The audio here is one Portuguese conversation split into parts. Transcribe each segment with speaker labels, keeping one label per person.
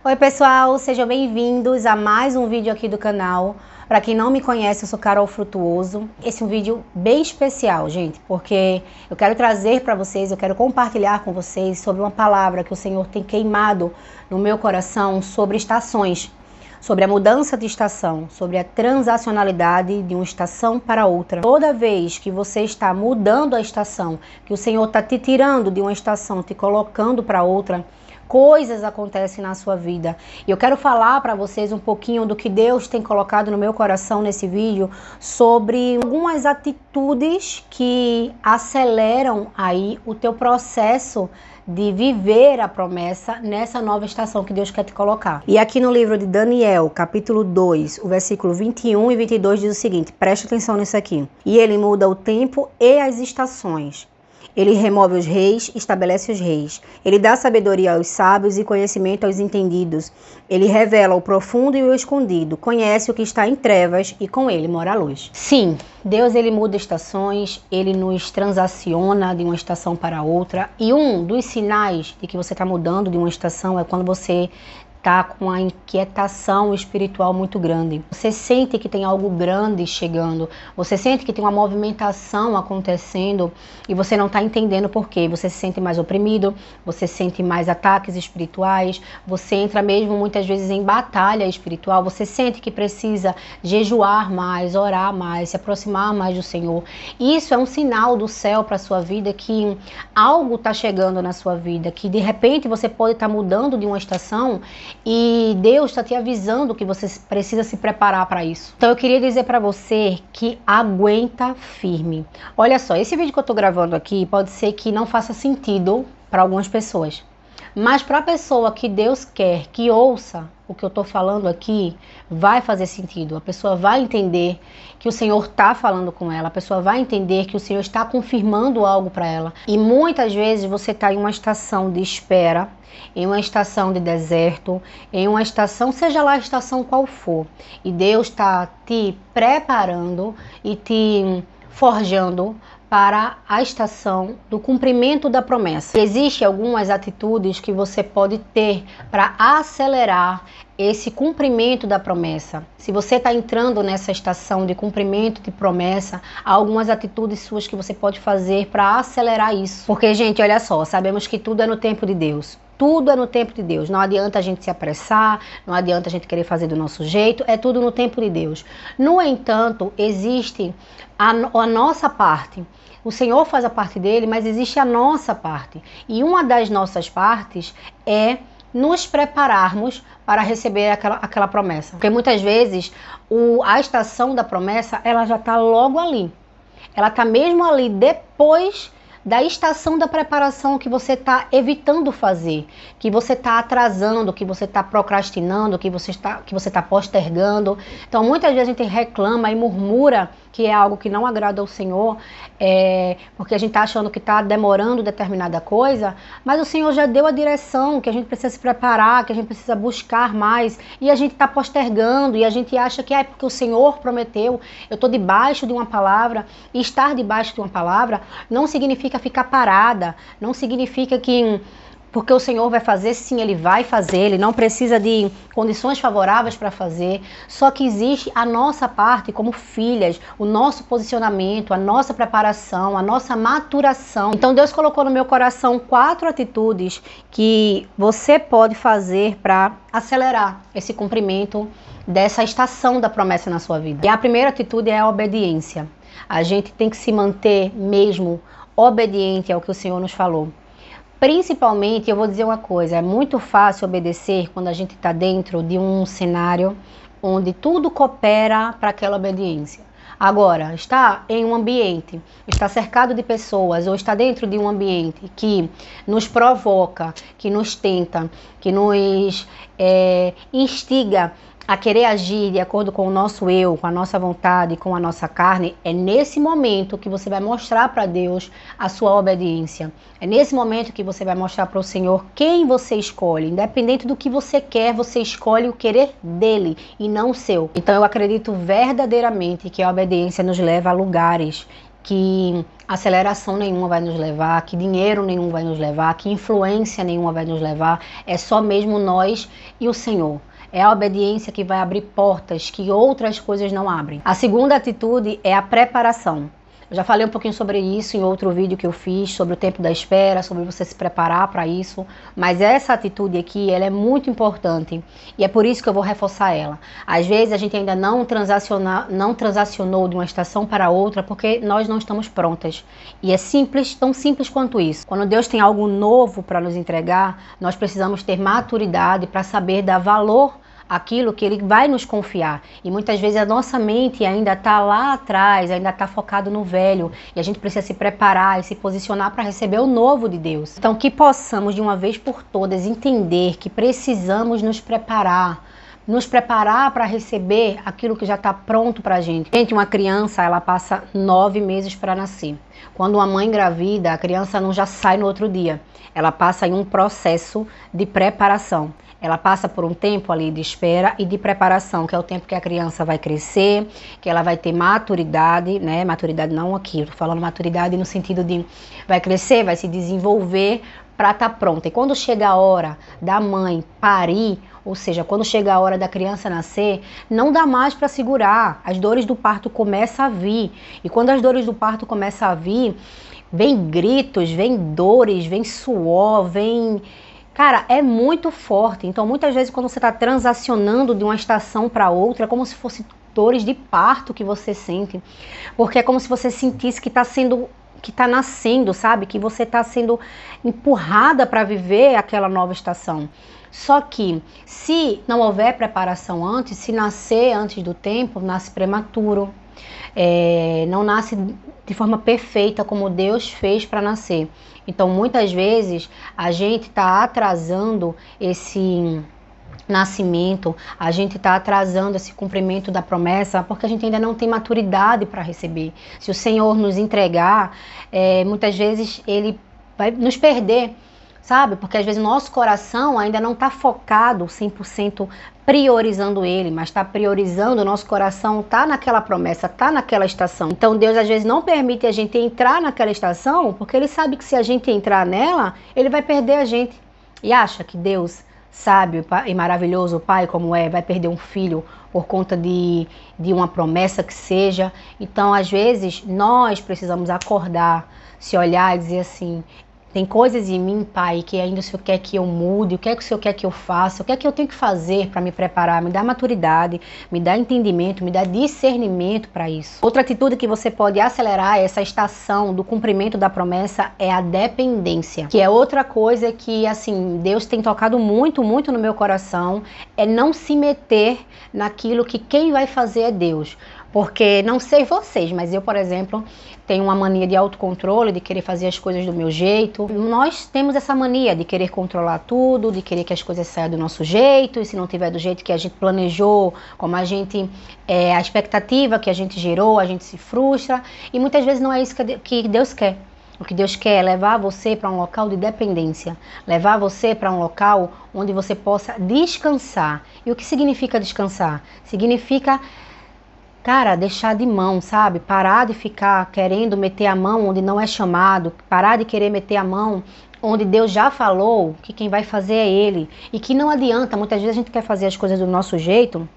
Speaker 1: Oi pessoal, sejam bem-vindos a mais um vídeo aqui do canal. Para quem não me conhece, eu sou Carol Frutuoso. Esse é um vídeo bem especial, gente, porque eu quero trazer para vocês, eu quero compartilhar com vocês sobre uma palavra que o Senhor tem queimado no meu coração sobre estações, sobre a mudança de estação, sobre a transacionalidade de uma estação para outra. Toda vez que você está mudando a estação, que o Senhor está te tirando de uma estação, te colocando para outra, coisas acontecem na sua vida. E eu quero falar para vocês um pouquinho do que Deus tem colocado no meu coração nesse vídeo sobre algumas atitudes que aceleram aí o teu processo de viver a promessa nessa nova estação que Deus quer te colocar. E aqui no livro de Daniel, capítulo 2, o versículo 21 e 22 diz o seguinte, preste atenção nisso aqui. E ele muda o tempo e as estações. Ele remove os reis, estabelece os reis. Ele dá sabedoria aos sábios e conhecimento aos entendidos. Ele revela o profundo e o escondido. Conhece o que está em trevas e com ele mora a luz. Sim, Deus ele muda estações, ele nos transaciona de uma estação para outra. E um dos sinais de que você está mudando de uma estação é quando você está com uma inquietação espiritual muito grande. Você sente que tem algo grande chegando, você sente que tem uma movimentação acontecendo e você não está entendendo por quê. Você se sente mais oprimido, você sente mais ataques espirituais, você entra mesmo muitas vezes em batalha espiritual, você sente que precisa jejuar mais, orar mais, se aproximar mais do Senhor. Isso é um sinal do céu para a sua vida que algo está chegando na sua vida, que de repente você pode estar mudando de uma estação e Deus está te avisando que você precisa se preparar para isso. Então eu queria dizer para você que aguenta firme. Olha só, esse vídeo que eu estou gravando aqui pode ser que não faça sentido para algumas pessoas. Mas para a pessoa que Deus quer que ouça o que eu estou falando aqui, vai fazer sentido. A pessoa vai entender que o Senhor está falando com ela. A pessoa vai entender que o Senhor está confirmando algo para ela. E muitas vezes você está em uma estação de espera, em uma estação de deserto, em uma estação, seja lá a estação qual for. E Deus está te preparando e te forjando para a estação do cumprimento da promessa. Existem algumas atitudes que você pode ter para acelerar esse cumprimento da promessa. Se você está entrando nessa estação de cumprimento de promessa, há algumas atitudes suas que você pode fazer para acelerar isso. Porque, gente, olha só, sabemos que tudo é no tempo de Deus. Tudo é no tempo de Deus. Não adianta a gente se apressar, não adianta a gente querer fazer do nosso jeito, é tudo no tempo de Deus. No entanto, existe a nossa parte. O Senhor faz a parte dele, mas existe a nossa parte. E uma das nossas partes é nos prepararmos para receber aquela promessa. Porque muitas vezes a estação da promessa, ela já está logo ali. Ela está mesmo ali depois da estação da preparação que você está evitando fazer, que você está atrasando, que você está procrastinando, que você está postergando. Então muitas vezes a gente reclama e murmura que é algo que não agrada ao Senhor, porque a gente está achando que está demorando determinada coisa, mas o Senhor já deu a direção, que a gente precisa se preparar, que a gente precisa buscar mais, e a gente está postergando, e a gente acha que é porque o Senhor prometeu. Eu estou debaixo de uma palavra, e estar debaixo de uma palavra não significa ficar parada, não significa que porque o Senhor vai fazer, sim, Ele vai fazer, Ele não precisa de condições favoráveis para fazer, só que existe a nossa parte como filhas, o nosso posicionamento, a nossa preparação, a nossa maturação. Então Deus colocou no meu coração 4 atitudes que você pode fazer para acelerar esse cumprimento dessa estação da promessa na sua vida. E a primeira atitude é a obediência. A gente tem que se manter mesmo obediente ao que o Senhor nos falou. Principalmente, eu vou dizer uma coisa, é muito fácil obedecer quando a gente está dentro de um cenário onde tudo coopera para aquela obediência. Agora, está em um ambiente, está cercado de pessoas ou está dentro de um ambiente que nos provoca, que nos tenta, que nos instiga a querer agir de acordo com o nosso eu, com a nossa vontade, com a nossa carne, é nesse momento que você vai mostrar para Deus a sua obediência. É nesse momento que você vai mostrar para o Senhor quem você escolhe. Independente do que você quer, você escolhe o querer dele e não o seu. Então eu acredito verdadeiramente que a obediência nos leva a lugares que aceleração nenhuma vai nos levar, que dinheiro nenhum vai nos levar, que influência nenhuma vai nos levar. É só mesmo nós e o Senhor. É a obediência que vai abrir portas que outras coisas não abrem. A segunda atitude é a preparação. Eu já falei um pouquinho sobre isso em outro vídeo que eu fiz, sobre o tempo da espera, sobre você se preparar para isso. Mas essa atitude aqui, ela é muito importante e é por isso que eu vou reforçar ela. Às vezes a gente ainda não transacionou de uma estação para outra porque nós não estamos prontas. E é simples, tão simples quanto isso. Quando Deus tem algo novo para nos entregar, nós precisamos ter maturidade para saber dar valor aquilo que Ele vai nos confiar. E muitas vezes a nossa mente ainda está lá atrás, ainda está focado no velho. E a gente precisa se preparar e se posicionar para receber o novo de Deus. Então que possamos de uma vez por todas entender que precisamos nos preparar para receber aquilo que já está pronto para a gente. Gente, uma criança, ela passa 9 meses para nascer. Quando uma mãe engravida, a criança não já sai no outro dia. Ela passa em um processo de preparação. Ela passa por um tempo ali de espera e de preparação, que é o tempo que a criança vai crescer, que ela vai ter maturidade, né? Maturidade não aqui, eu tô falando maturidade no sentido de vai crescer, vai se desenvolver para estar pronta. E quando chega a hora da mãe parir, ou seja, quando chega a hora da criança nascer, não dá mais para segurar. As dores do parto começam a vir. E quando as dores do parto começam a vir, vem gritos, vem dores, vem suor, vem... Cara, é muito forte. Então, muitas vezes, quando você está transacionando de uma estação para outra, é como se fosse dores de parto que você sente. Porque é como se você sentisse que está nascendo, sabe? Que você está sendo empurrada para viver aquela nova estação. Só que, se não houver preparação antes, se nascer antes do tempo, nasce prematuro. Não nasce de forma perfeita como Deus fez para nascer. Então, muitas vezes, a gente está atrasando esse nascimento, a gente está atrasando esse cumprimento da promessa porque a gente ainda não tem maturidade para receber. Se o Senhor nos entregar, muitas vezes Ele vai nos perder, sabe? Porque às vezes o nosso coração ainda não está focado 100% priorizando Ele, mas está priorizando o nosso coração, está naquela promessa, está naquela estação. Então Deus às vezes não permite a gente entrar naquela estação, porque Ele sabe que se a gente entrar nela, Ele vai perder a gente. E acha que Deus, sábio e maravilhoso, Pai como vai perder um filho por conta de uma promessa que seja? Então às vezes nós precisamos acordar, se olhar e dizer assim: tem coisas em mim, Pai, que ainda o Senhor quer que eu mude, o que é que o Senhor quer que eu faça, o que é que eu tenho que fazer para me preparar, me dá maturidade, me dá entendimento, me dá discernimento para isso. Outra atitude que você pode acelerar essa estação do cumprimento da promessa é a dependência, que é outra coisa que, assim, Deus tem tocado muito, muito no meu coração, é não se meter naquilo que quem vai fazer é Deus. Porque, não sei vocês, mas eu, por exemplo, tenho uma mania de autocontrole, de querer fazer as coisas do meu jeito. Nós temos essa mania de querer controlar tudo, de querer que as coisas saiam do nosso jeito, e se não tiver do jeito que a gente planejou, como a expectativa que a gente gerou, a gente se frustra, e muitas vezes não é isso que Deus quer. O que Deus quer é levar você para um local de dependência, levar você para um local onde você possa descansar. E o que significa descansar? Significa, cara, deixar de mão, sabe? Parar de ficar querendo meter a mão onde não é chamado, parar de querer meter a mão onde Deus já falou que quem vai fazer é Ele. E que não adianta, muitas vezes a gente quer fazer as coisas do nosso jeito,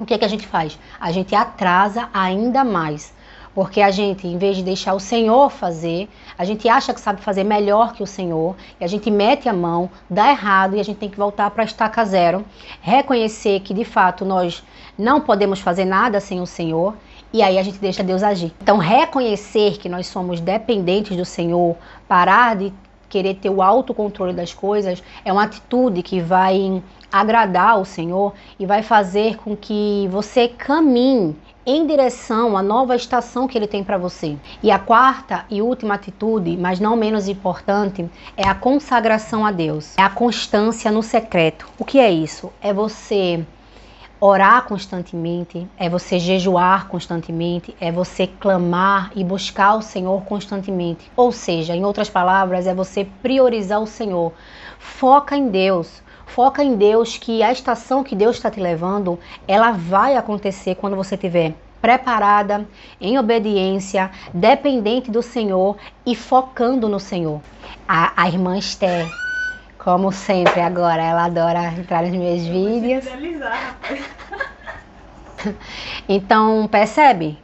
Speaker 1: o que é que a gente faz? A gente atrasa ainda mais. Porque a gente, em vez de deixar o Senhor fazer, a gente acha que sabe fazer melhor que o Senhor, e a gente mete a mão, dá errado, e a gente tem que voltar para a estaca zero, reconhecer que de fato nós não podemos fazer nada sem o Senhor, e aí a gente deixa Deus agir. Então, reconhecer que nós somos dependentes do Senhor, parar de querer ter o autocontrole das coisas, é uma atitude que vai agradar ao Senhor e vai fazer com que você caminhe em direção à nova estação que Ele tem para você. E a quarta e última atitude, mas não menos importante, é a consagração a Deus. É a constância no secreto. O que é isso? É você orar constantemente, é você jejuar constantemente, é você clamar e buscar o Senhor constantemente. Ou seja, em outras palavras, é você priorizar o Senhor. Foca em Deus. Foca em Deus, que a estação que Deus está te levando, ela vai acontecer quando você estiver preparada, em obediência, dependente do Senhor e focando no Senhor. A irmã Esther, como sempre agora, ela adora entrar nos meus vídeos. Então percebe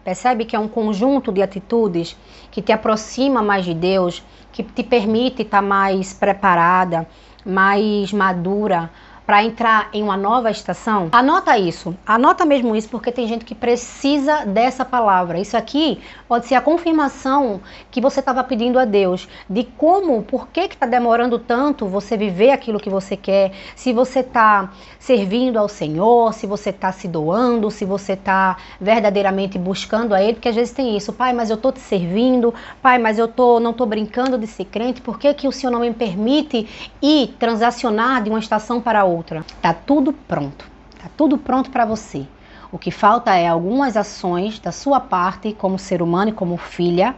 Speaker 1: que é um conjunto de atitudes que te aproxima mais de Deus, que te permite estar mais preparada, mais madura para entrar em uma nova estação. Anota isso, anota mesmo isso, porque tem gente que precisa dessa palavra. Isso aqui pode ser a confirmação que você estava pedindo a Deus, de como, por que está demorando tanto você viver aquilo que você quer, se você está servindo ao Senhor, se você está se doando, se você está verdadeiramente buscando a Ele, porque às vezes tem isso, pai, mas eu estou te servindo, pai, mas eu não estou brincando de ser crente, por que o Senhor não me permite ir transacionar de uma estação para outra? Tá tudo pronto para você. O que falta é algumas ações da sua parte como ser humano e como filha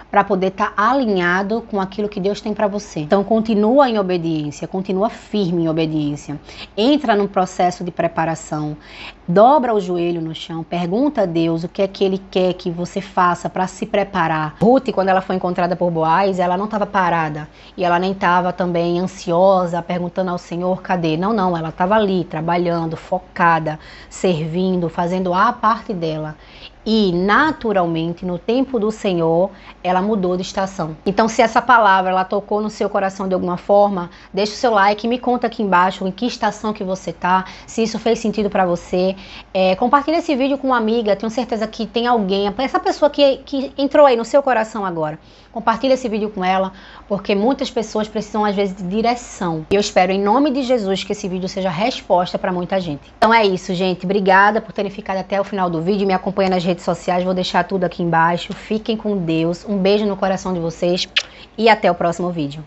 Speaker 1: para poder estar alinhado com aquilo que Deus tem para você. Então continua em obediência, continua firme em obediência. Entra num processo de preparação, dobra o joelho no chão, pergunta a Deus o que é que Ele quer que você faça para se preparar. Ruth, quando ela foi encontrada por Boaz, ela não estava parada e ela nem estava também ansiosa, perguntando ao Senhor, cadê? Não, ela estava ali, trabalhando, focada, servindo, fazendo a parte dela. E naturalmente, no tempo do Senhor, ela mudou de estação. Então, se essa palavra ela tocou no seu coração de alguma forma, deixa o seu like, me conta aqui embaixo em que estação que você tá, se isso fez sentido para você. Compartilha esse vídeo com uma amiga, tenho certeza que tem alguém, essa pessoa que entrou aí no seu coração agora. Compartilha esse vídeo com ela, porque muitas pessoas precisam às vezes de direção. E eu espero em nome de Jesus que esse vídeo seja resposta para muita gente. Então é isso, gente. Obrigada por terem ficado até o final do vídeo. Me acompanha nas redes sociais, vou deixar tudo aqui embaixo. Fiquem com Deus. Um beijo no coração de vocês e até o próximo vídeo.